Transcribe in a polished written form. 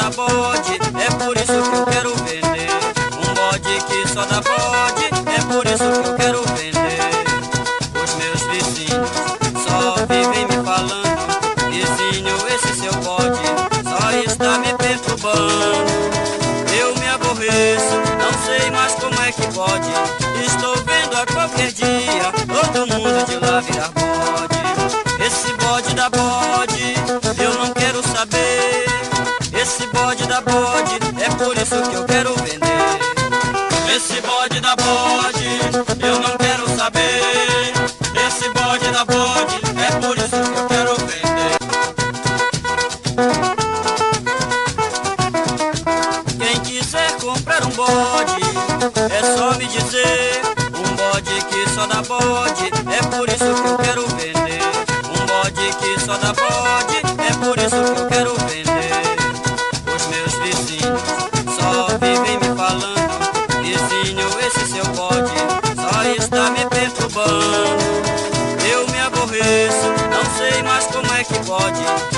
dá bode, é por isso que eu quero vender. Um bode que só dá bode, é por isso que eu quero vender. Os meus vizinhos só vivem me falando: vizinho, esse seu bode só está me perturbando. Eu me aborreço, não sei mais como é que pode. Estou vendo a qualquer dia todo mundo de lá virar bode. Esse bode dá bode, eu não quero saber. Esse bode dá bode, é por isso que eu quero vender. Esse bode dá bode, eu não quero saber. Esse bode dá bode, é por isso que eu quero vender. Quem quiser comprar um bode, é só me dizer. Um bode que só dá bode, é por isso que eu quero vender. Um bode que só dá bode, é por isso que eu quero vender. Os meus vizinhos só vivem me falando: vizinho, esse seu bode só está me perturbando. Eu me aborreço, não sei mais como é que pode.